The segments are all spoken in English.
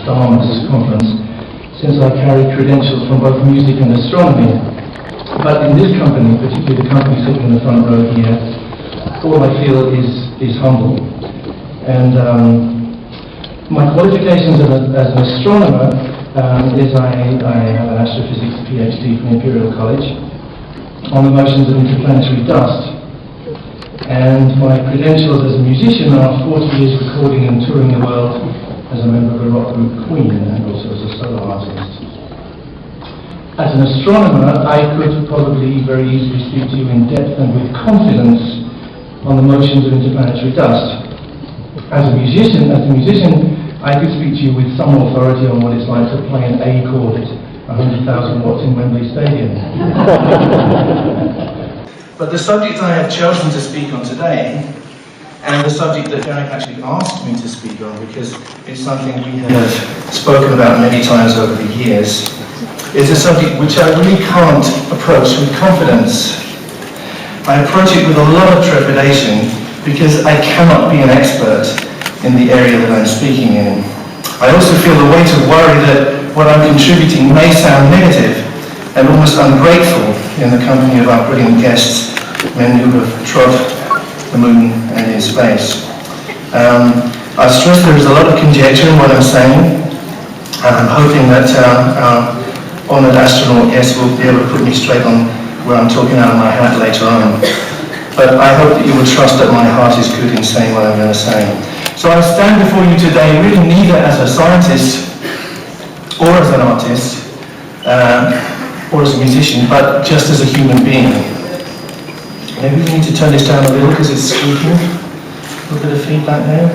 Starmus conference, since I carry credentials from both music and astronomy. But in this company, particularly the company sitting in the front row here, all I feel is humble. And my qualifications as an astronomer is I have an astrophysics PhD from Imperial College on the motions of interplanetary dust. And my credentials as a musician are 40 years recording and touring the world as a member of the rock group Queen and also as a solo artist. As an astronomer, I could probably very easily speak to you in depth and with confidence on the motions of interplanetary dust. As a musician, I could speak to you with some authority on what it's like to play an A chord at 100,000 watts in Wembley Stadium. But the subject I have chosen to speak on today, and the subject that Garik actually asked me to speak on, because it's something we have spoken about many times over the years, is a subject which I really can't approach with confidence. I approach it with a lot of trepidation because I cannot be an expert in the area that I'm speaking in. I also feel the weight of worry that what I'm contributing may sound negative and almost ungrateful in the company of our brilliant guests, men who have trod the moon and in space. I stress there is a lot of conjecture in what I'm saying, and I'm hoping that our honoured astronaut guests will be able to put me straight on where I'm talking out of my hat later on. But I hope that you will trust that my heart is good in saying what I'm going to say. So I stand before you today really neither as a scientist or as an artist or as a musician, but just as a human being. Maybe we need to turn this down a little because it's squeaking. A little bit of feedback there.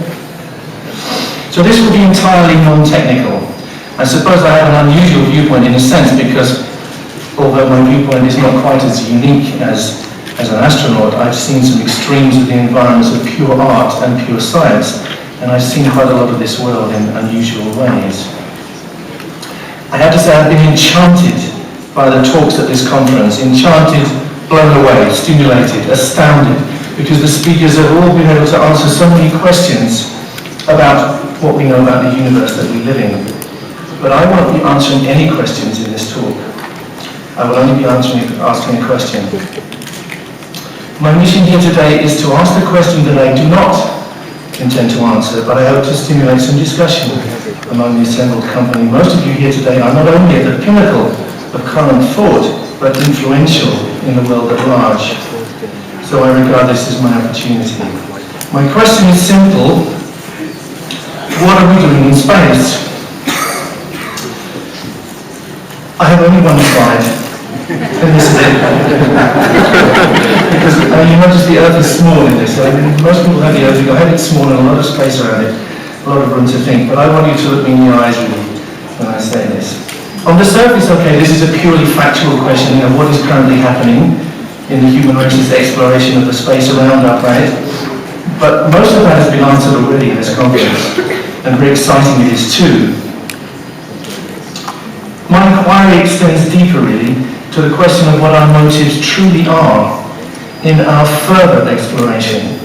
So this will be entirely non-technical. I suppose I have an unusual viewpoint in a sense because although my viewpoint is not quite as unique as an astronaut, I've seen some extremes of the environments of pure art and pure science, and I've seen quite a lot of this world in unusual ways. I have to say I've been enchanted by the talks at this conference, enchanted, blown away, stimulated, astounded, because the speakers have all been able to answer so many questions about what we know about the universe that we live in. But I won't be answering any questions in this talk. I will only be asking a question. My mission here today is to ask the question that I do not intend to answer, but I hope to stimulate some discussion among the assembled company. Most of you here today are not only at the pinnacle of current thought, but influential in the world at large. So I regard this as my opportunity. My question is simple. What are we doing in space? I have only one slide, and this is it. Because you notice the Earth is small in this. Most people have the Earth, I have it small and a lot of space around it, a lot of room to think, but I want you to look me in the eyes really when I say this. On the surface, okay, this is a purely factual question of what is currently happening in the human race's exploration of the space around our planet, but most of that has been answered already in this conference, and very exciting it is too. My inquiry extends deeper really to the question of what our motives truly are in our further exploration,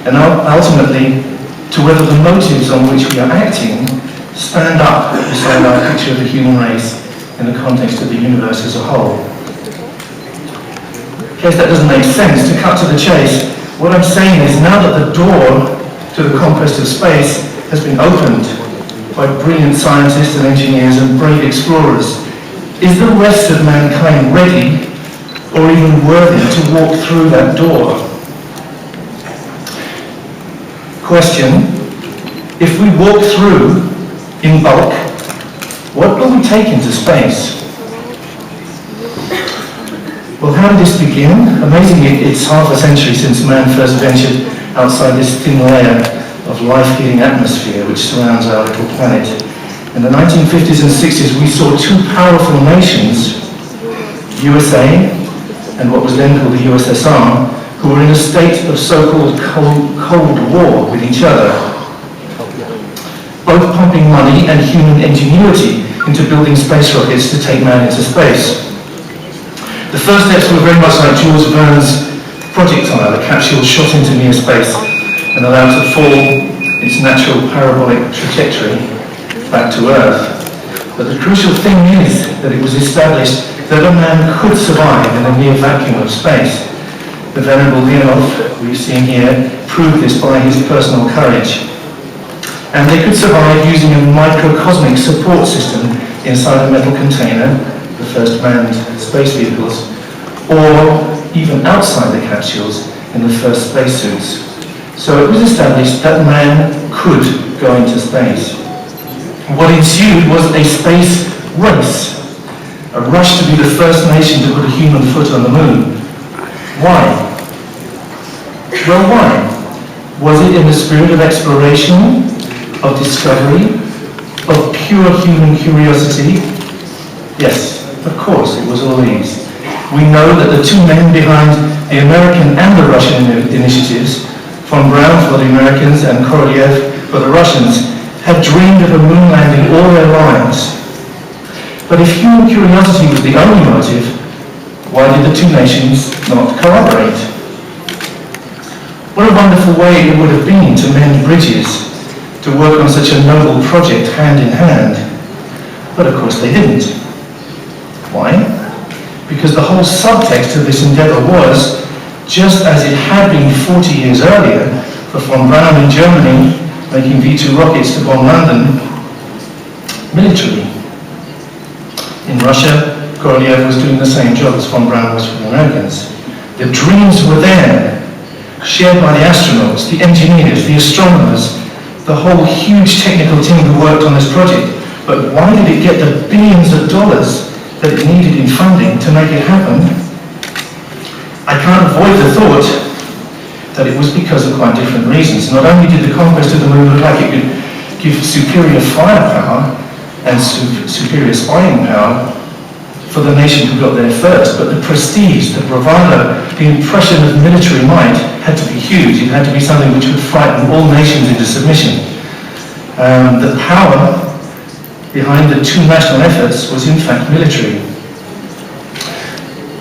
and ultimately to whether the motives on which we are acting stand up beside our picture of the human race in the context of the universe as a whole. In case that doesn't make sense, to cut to the chase, what I'm saying is now that the door to the conquest of space has been opened by brilliant scientists and engineers and brave explorers, is the rest of mankind ready or even worthy to walk through that door? Question: if we walk through in bulk, what will we take into space? Well, how did this begin? Amazingly, it's half a century since man first ventured outside this thin layer of life-giving atmosphere which surrounds our little planet. In the 1950s and 60s, we saw two powerful nations, USA and what was then called the USSR, who were in a state of so-called Cold War with each other, both pumping money and human ingenuity into building space rockets to take man into space. The first steps were very much like Jules Verne's projectile, a capsule shot into near space and allowed to fall its natural parabolic trajectory back to Earth. But the crucial thing is that it was established that a man could survive in the near vacuum of space. The Venerable Leonov, we've seen here, proved this by his personal courage. And they could survive using a microcosmic support system inside a metal container, the first manned space vehicles, or even outside the capsules in the first spacesuits. So it was established that man could go into space. What ensued was a space race, a rush to be the first nation to put a human foot on the moon. Why? Well, why? Was it in the spirit of exploration, of discovery, of pure human curiosity? Yes, of course, it was all these. We know that the two men behind the American and the Russian initiatives, von Braun for the Americans and Korolev for the Russians, had dreamed of a moon landing all their lives. But if human curiosity was the only motive, why did the two nations not collaborate? What a wonderful way it would have been to mend bridges, to work on such a noble project hand in hand. But of course they didn't. Why? Because the whole subtext of this endeavour was, just as it had been 40 years earlier for von Braun in Germany, making V2 rockets to bomb London, military. In Russia, Korolev was doing the same job as von Braun was for the Americans. The dreams were there, shared by the astronauts, the engineers, the astronomers, the whole huge technical team who worked on this project. But why did it get the billions of dollars that it needed in funding to make it happen? I can't avoid the thought that it was because of quite different reasons. Not only did the conquest of the moon look like it could give superior firepower and superior spying power for the nation who got there first, but the prestige, the bravado, the impression of military might had to be huge. It had to be something which would frighten all nations into submission. The power behind the two national efforts was in fact military.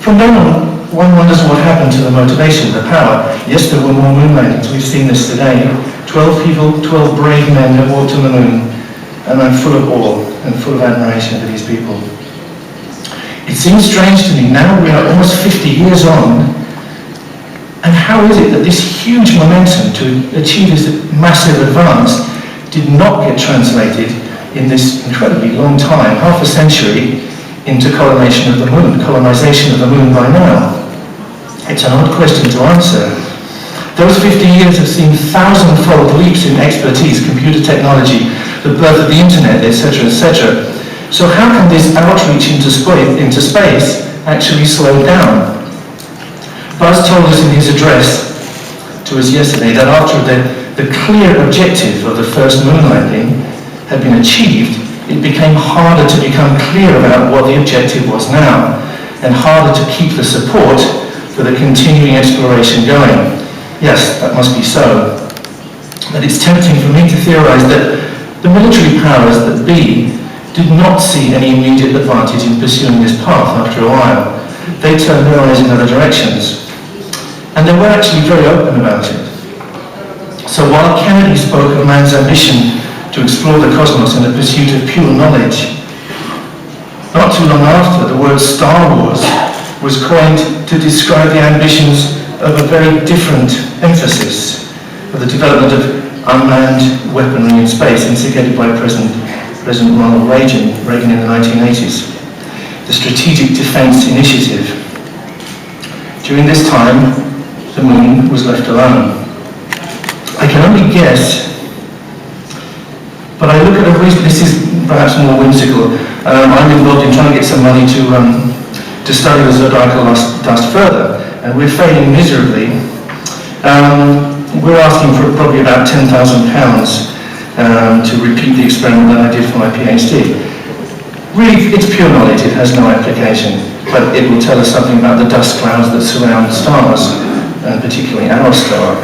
From then on, one wonders what happened to the motivation, the power. Yes, there were more moon landings. We've seen this today. 12 people, 12 brave men that walked on the moon. And I'm full of awe and full of admiration for these people. It seems strange to me, now we are almost 50 years on, and how is it that this huge momentum to achieve this massive advance did not get translated in this incredibly long time, half a century, into colonization of the moon by now? It's an odd question to answer. Those 50 years have seen thousand-fold leaps in expertise, computer technology, the birth of the internet, etc., etc. So how can this outreach into space actually slow down? Buzz told us in his address to us yesterday that after the clear objective of the first moon landing had been achieved, it became harder to become clear about what the objective was now, and harder to keep the support for the continuing exploration going. Yes, that must be so. But it's tempting for me to theorize that the military powers that be did not see any immediate advantage in pursuing this path after a while. They turned their eyes in other directions. And they were actually very open about it. So while Kennedy spoke of man's ambition to explore the cosmos in the pursuit of pure knowledge, not too long after, the word Star Wars was coined to describe the ambitions of a very different emphasis for the development of unmanned weaponry in space, instigated by President Ronald Reagan in the 1980s, the Strategic Defense Initiative. During this time, the moon was left alone. I can only guess, but I look at a reason, this is perhaps more whimsical. I'm involved in trying to get some money to study the zodiacal dust further, and we're failing miserably. We're asking for probably about £10,000 to repeat the experiment that I did for my PhD. Really, it's pure knowledge, it has no application, but it will tell us something about the dust clouds that surround stars, and particularly our star.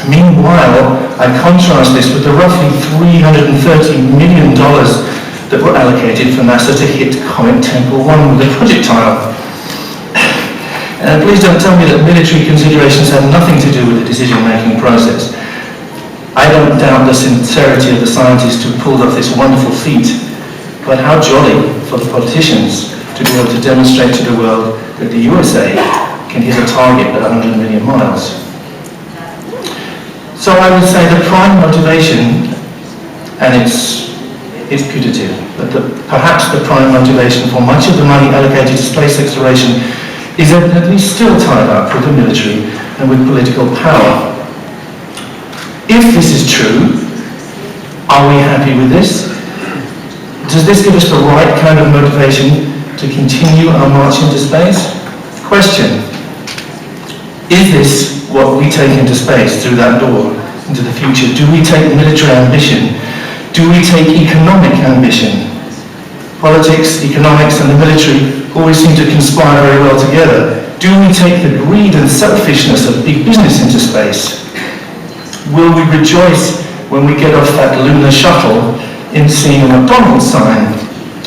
Meanwhile, I contrast this with the roughly $330 million that were allocated for NASA to hit Comet Tempel 1 with a projectile. Please don't tell me that military considerations have nothing to do with the decision-making process. I don't doubt the sincerity of the scientists who pulled off this wonderful feat, but how jolly for the politicians to be able to demonstrate to the world that the USA can hit a target at 100 million miles. So I would say the prime motivation, and it's putative, but perhaps the prime motivation for much of the money allocated to space exploration is at least still tied up with the military and with political power. If this is true, are we happy with this? Does this give us the right kind of motivation to continue our march into space? Question: is this what we take into space through that door, into the future? Do we take military ambition? Do we take economic ambition? Politics, economics, and the military always seem to conspire very well together. Do we take the greed and selfishness of big business into space? Will we rejoice when we get off that lunar shuttle in seeing a McDonald's sign,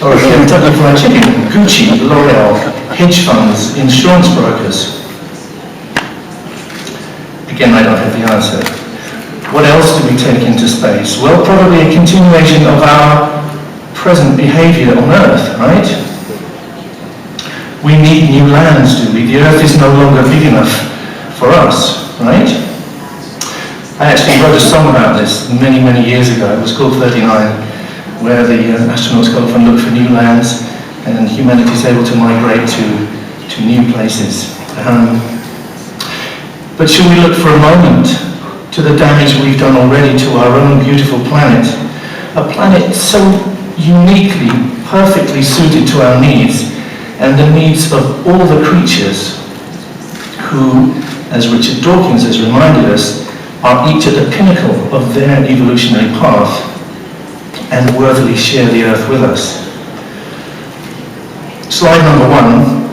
or a Kentucky Fried Chicken, Gucci, L'Oreal, hedge funds, insurance brokers? Again, I don't have the answer. What else do we take into space? Well, probably a continuation of our present behaviour on Earth, right? We need new lands, do we? The Earth is no longer big enough for us, right? I actually wrote a song about this many, many years ago. It was called 39, where the astronauts go off and look for new lands, and humanity is able to migrate to new places. But should we look for a moment to the damage we've done already to our own beautiful planet? A planet so uniquely, perfectly suited to our needs and the needs of all the creatures who, as Richard Dawkins has reminded us, are each at the pinnacle of their evolutionary path and worthily share the earth with us. Slide number 1.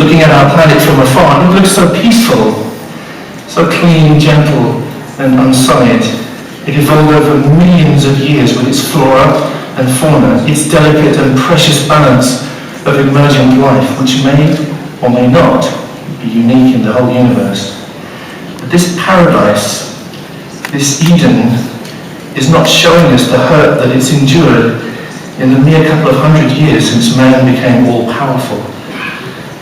Looking at our planet from afar, it looks so peaceful, so clean, gentle, and unsullied. It evolved over millions of years with its flora and fauna, its delicate and precious balance of emergent life, which may or may not be unique in the whole universe. But this paradise, this Eden, is not showing us the hurt that it's endured in the mere couple of 100 years since man became all-powerful.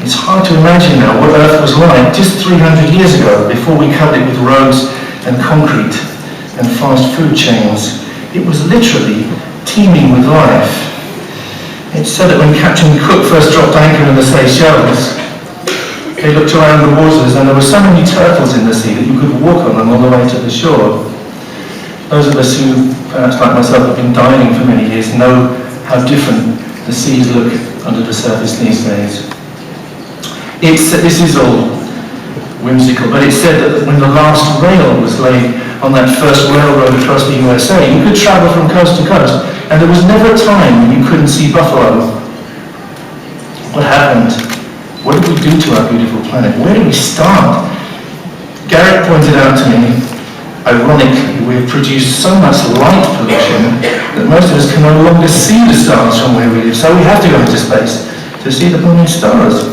It's hard to imagine now what Earth was like just 300 years ago, before we covered it with roads and concrete and fast food chains. It was literally teeming with life. It's said that when Captain Cook first dropped anchor in the Seychelles, they looked around the waters and there were so many turtles in the sea that you could walk on them all the way to the shore. Those of us who, perhaps like myself, have been diving for many years know how different the seas look under the surface these days. This is all whimsical, but it's said that when the last rail was laid on that first railroad across the USA, you could travel from coast to coast, and there was never a time when you couldn't see buffalo. What happened? What did we do to our beautiful planet? Where do we start? Garik pointed out to me, ironically, we've produced so much light pollution that most of us can no longer see the stars from where we live, so we have to go into space to see the morning stars.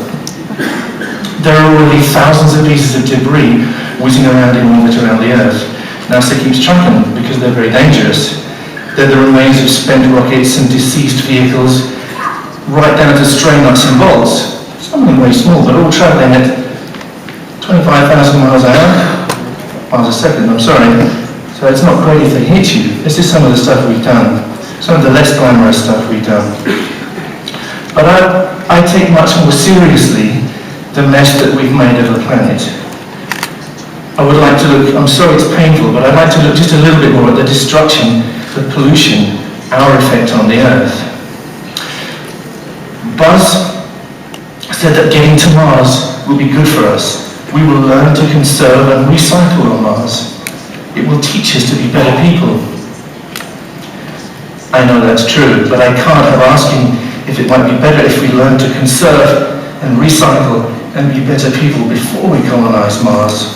There are already thousands of pieces of debris whizzing around in orbit around the Earth. NASA keeps tracking them because they're very dangerous. They're the remains of spent rockets and deceased vehicles, right down to stray nuts and bolts. Some of them very small, but all travelling at 25,000 miles an hour, miles a second, I'm sorry. So it's not great if they hit you. This is some of the stuff we've done, some of the less glamorous stuff we've done. But I take much more seriously the mess that we've made of the planet. I would like to look, I'm sorry it's painful, but I'd like to look just a little bit more at the destruction, the pollution, our effect on the Earth. Buzz said that getting to Mars will be good for us. We will learn to conserve and recycle on Mars. It will teach us to be better people. I know that's true, but I can't help asking if it might be better if we learn to conserve and recycle and be better people before we colonise Mars.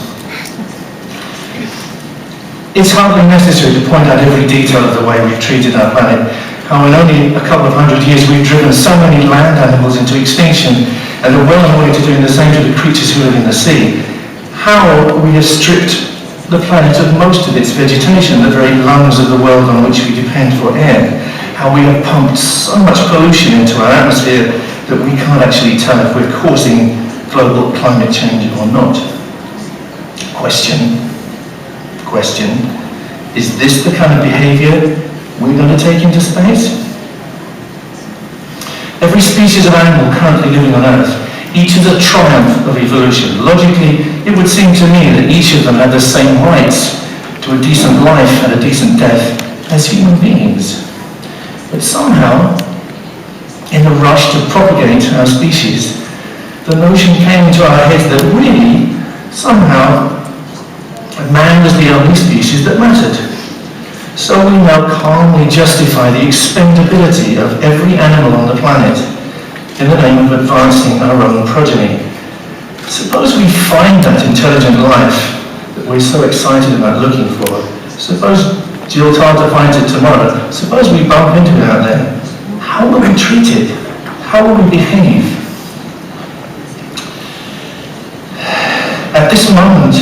It's hardly necessary to point out every detail of the way we've treated our planet, how in only a couple of 100 years we've driven so many land animals into extinction and are well on the way to doing the same to the creatures who live in the sea. How we have stripped the planet of most of its vegetation, the very lungs of the world on which we depend for air. How we have pumped so much pollution into our atmosphere that we can't actually tell if we're causing global climate change or not. Question, is this the kind of behaviour we're going to take into space? Every species of animal currently living on Earth, each is a triumph of evolution. Logically, it would seem to me that each of them had the same rights to a decent life and a decent death as human beings. But somehow, in the rush to propagate our species, the notion came into our heads that really, somehow, man was the only species that mattered. So we now calmly justify the expendability of every animal on the planet in the name of advancing our own progeny. Suppose we find that intelligent life that we're so excited about looking for. Suppose Jill Tarter finds it tomorrow. Suppose we bump into it out there. How will we treat it? How will we behave? At this moment,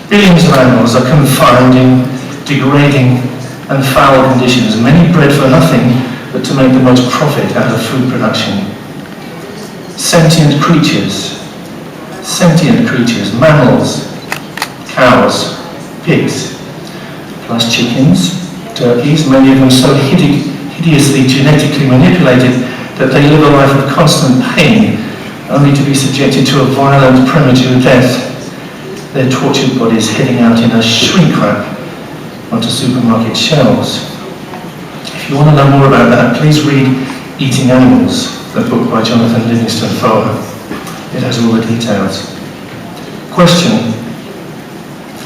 billions of animals are confined in degrading and foul conditions, many bred for nothing but to make the most profit out of food production. Sentient creatures, mammals, cows, pigs, plus chickens, turkeys, many of them so hideously genetically manipulated that they live a life of constant pain, only to be subjected to a violent premature death, their tortured bodies heading out in a shrink wrap onto supermarket shelves. If you want to know more about that, please read Eating Animals, a book by Jonathan Livingston Foer. It has all the details. Question,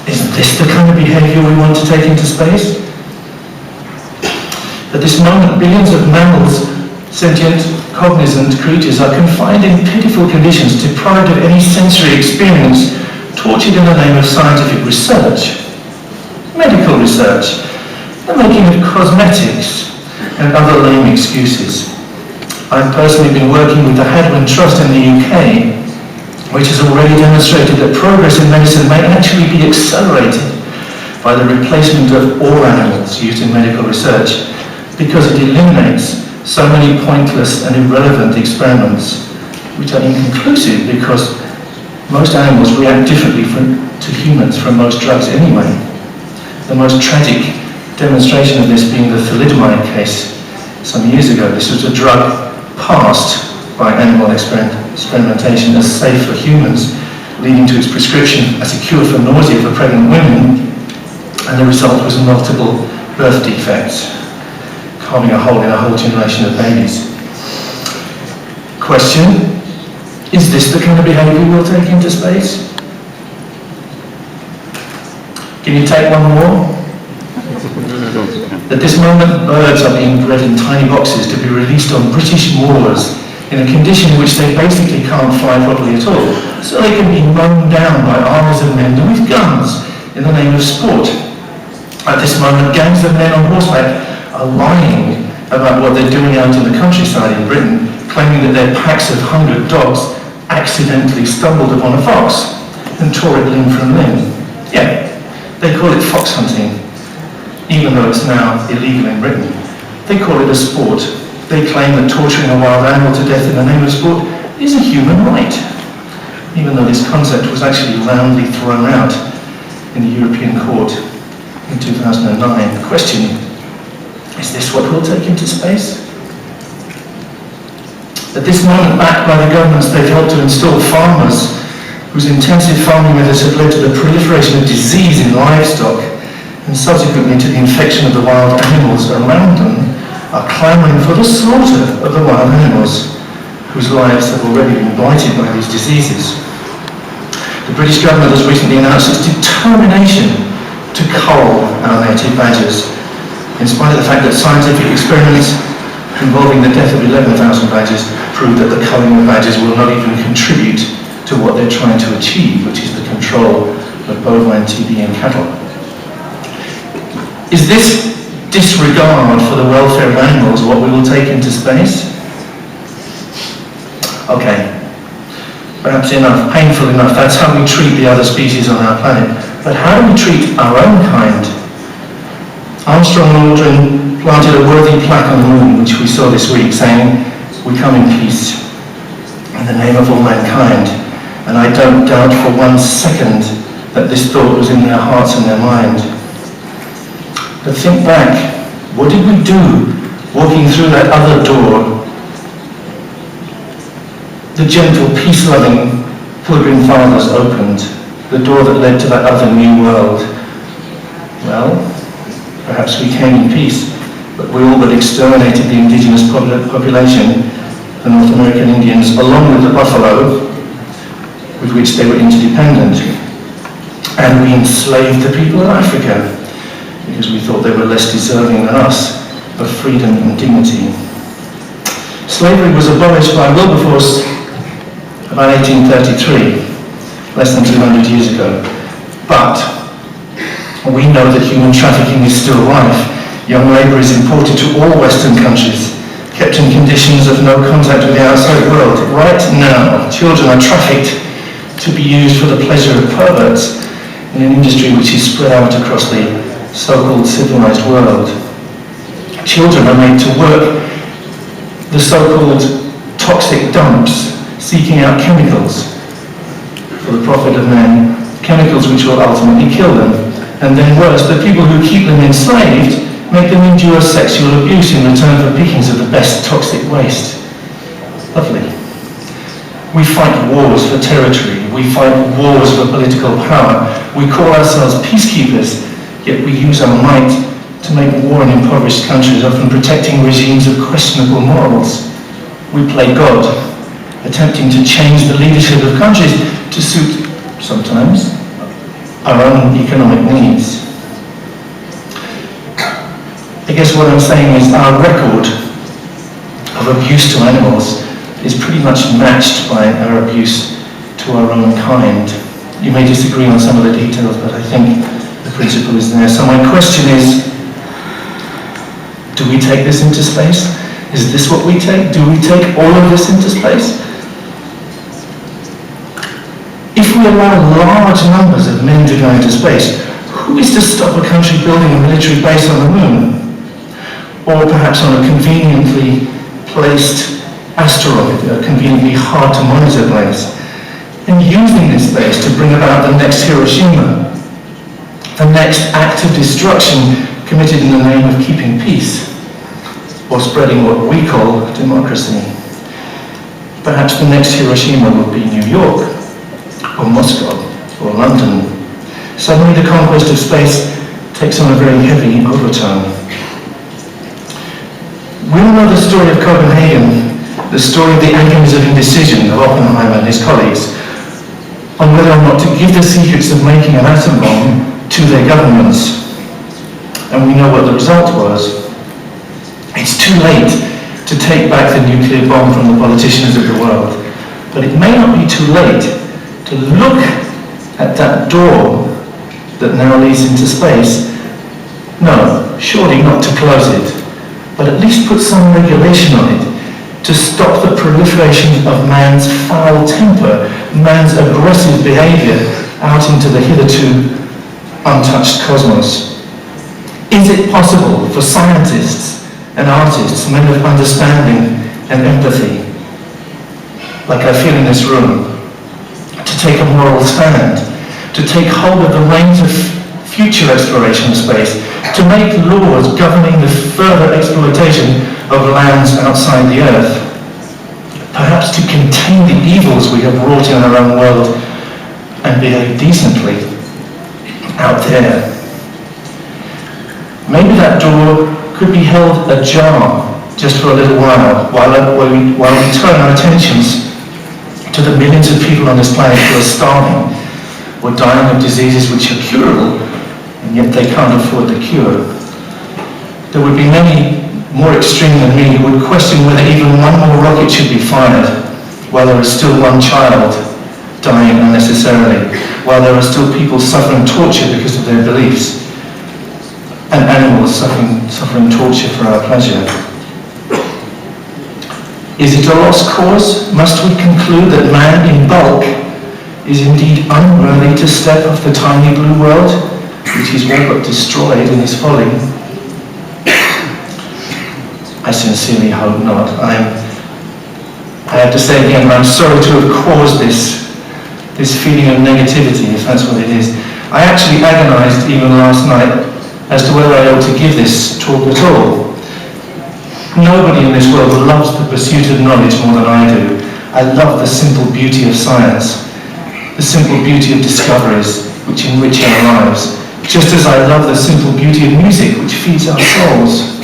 is this the kind of behaviour we want to take into space? At this moment, billions of mammals, sentient, cognizant creatures are confined in pitiful conditions, deprived of any sensory experience, tortured in the name of scientific research, medical research, the making of cosmetics, and other lame excuses. I've personally been working with the Hadwin Trust in the UK, which has already demonstrated that progress in medicine may actually be accelerated by the replacement of all animals used in medical research, because it eliminates so many pointless and irrelevant experiments, which are inconclusive because most animals react differently to humans from most drugs anyway. The most tragic demonstration of this being the thalidomide case some years ago. This was a drug passed by animal experimentation as safe for humans, leading to its prescription as a cure for nausea for pregnant women, and the result was multiple birth defects, carving a hole in a whole generation of babies. Question, is this the kind of behaviour we'll take into space? Can you take one more? At this moment, birds are being bred in tiny boxes to be released on British moors in a condition in which they basically can't fly properly at all, so they can be mown down by armies of men with guns in the name of sport. At this moment, gangs of men on horseback are lying about what they're doing out in the countryside in Britain, claiming that their packs of hungered dogs accidentally stumbled upon a fox and tore it limb from limb. Yeah, they call it fox hunting, even though it's now illegal in Britain. They call it a sport. They claim that torturing a wild animal to death in the name of sport is a human right, even though this concept was actually roundly thrown out in the European Court in 2009. Question, is this what we'll take into space? At this moment, backed by the governments, they've helped to install farmers whose intensive farming methods have led to the proliferation of disease in livestock and subsequently to the infection of the wild animals around them, are clamouring for the slaughter of the wild animals whose lives have already been blighted by these diseases. The British government has recently announced its determination to cull our native badgers, in spite of the fact that scientific experiments involving the death of 11,000 badgers prove that the culling of badgers will not even contribute to what they're trying to achieve, which is the control of bovine TB in cattle. Is this disregard for the welfare of animals what we will take into space? Okay, perhaps enough, painful enough, that's how we treat the other species on our planet. But how do we treat our own kind? Armstrong and Aldrin planted a worthy plaque on the moon, which we saw this week, saying, "We come in peace, in the name of all mankind." And I don't doubt for 1 second that this thought was in their hearts and their mind. But think back, what did we do walking through that other door? The gentle, peace-loving Pilgrim Fathers opened the door that led to that other new world. Well, perhaps we came in peace, but we all but exterminated the indigenous population, the North American Indians, along with the buffalo, with which they were interdependent. And we enslaved the people of Africa, because we thought they were less deserving than us of freedom and dignity. Slavery was abolished by Wilberforce about 1833, less than 200 years ago. But we know that human trafficking is still rife. Young labour is imported to all Western countries, kept in conditions of no contact with the outside world. Right now, children are trafficked to be used for the pleasure of perverts in an industry which is spread out across the so-called civilized world. Children are made to work the so-called toxic dumps, seeking out chemicals for the profit of men, chemicals which will ultimately kill them. And then worse, the people who keep them enslaved make them endure sexual abuse in return for pickings of the best toxic waste. Lovely. We fight wars for territory. We fight wars for political power. We call ourselves peacekeepers, yet we use our might to make war in impoverished countries, often protecting regimes of questionable morals. We play God, attempting to change the leadership of countries to suit, sometimes, our own economic needs. I guess what I'm saying is our record of abuse to animals is pretty much matched by our abuse to our own kind. You may disagree on some of the details, but I think the principle is there. So my question is, do we take this into space? Is this what we take? Do we take all of this into space? If we allow large numbers of men to go into space, who is to stop a country building a military base on the moon? Or perhaps on a conveniently placed asteroid, a conveniently hard to monitor place, and using this base to bring about the next Hiroshima, the next act of destruction committed in the name of keeping peace, or spreading what we call democracy. Perhaps the next Hiroshima will be New York, or Moscow, or London. Suddenly the conquest of space takes on a very heavy overtone. We all know the story of Copenhagen, the story of the agonies of indecision of Oppenheimer and his colleagues on whether or not to give the secrets of making an atom bomb to their governments. And we know what the result was. It's too late to take back the nuclear bomb from the politicians of the world. But it may not be too late to look at that door that now leads into space. No, surely not to close it, but at least put some regulation on it to stop the proliferation of man's foul temper, man's aggressive behaviour out into the hitherto untouched cosmos. Is it possible for scientists and artists, men of understanding and empathy, like I feel in this room, to take a moral stand, to take hold of the reins of future exploration of space, to make laws governing the further exploitation of lands outside the Earth, perhaps to contain the evils we have wrought in our own world and behave decently out there? Maybe that door could be held ajar just for a little while we turn our attentions to the millions of people on this planet who are starving or dying of diseases which are curable, and yet they can't afford the cure. There would be many more extreme than me who would question whether even one more rocket should be fired while there is still one child dying unnecessarily, while there are still people suffering torture because of their beliefs, and animals suffering torture for our pleasure. Is it a lost cause? Must we conclude that man in bulk is indeed unworthy to step off the tiny blue world, which he's all but destroyed in his folly? I sincerely hope not. I have to say again, I'm sorry to have caused this feeling of negativity, if that's what it is. I actually agonized even last night as to whether I ought to give this talk at all. Nobody in this world loves the pursuit of knowledge more than I do. I love the simple beauty of science, the simple beauty of discoveries which enrich our lives, just as I love the simple beauty of music which feeds our souls.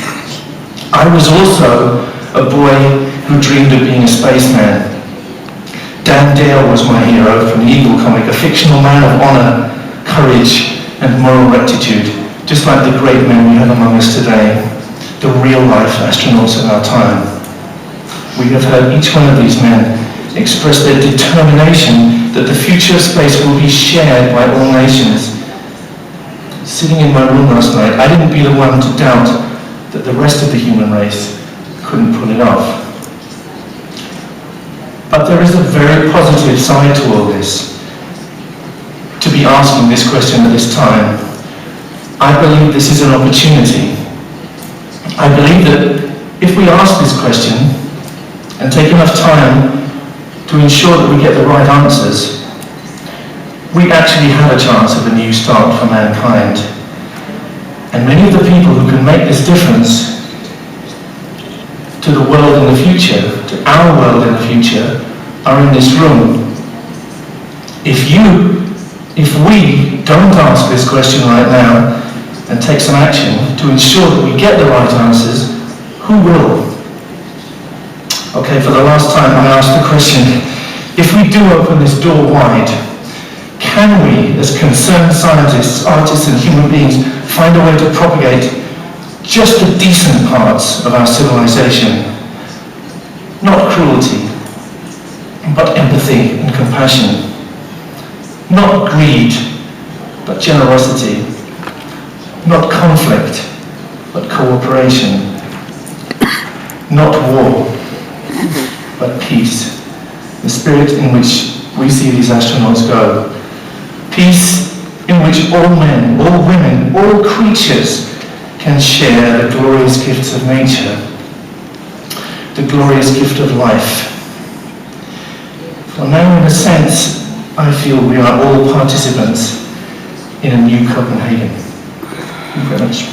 I was also a boy who dreamed of being a spaceman. Dan Dale was my hero from the Eagle comic, a fictional man of honor, courage, and moral rectitude, just like the great men we have among us today, the real-life astronauts of our time. We have heard each one of these men express their determination that the future of space will be shared by all nations. Sitting in my room last night, I didn't be the one to doubt that the rest of the human race couldn't pull it off. But there is a very positive side to all this. To be asking this question at this time, I believe this is an opportunity. I believe that if we ask this question and take enough time to ensure that we get the right answers, we actually have a chance of a new start for mankind. And many of the people who can make this difference to the world in the future, to our world in the future, are in this room. If we don't ask this question right now and take some action to ensure that we get the right answers, who will? Okay, for the last time I ask the question, if we do open this door wide, can we, as concerned scientists, artists and human beings, find a way to propagate just the decent parts of our civilization? Not cruelty, but empathy and compassion. Not greed, but generosity. Not conflict, but cooperation. Not war, but peace. The spirit in which we see these astronauts go. Peace in which all men, all women, all creatures can share the glorious gifts of nature, the glorious gift of life. For now, in a sense, I feel we are all participants in a new Copenhagen. Thank you very much.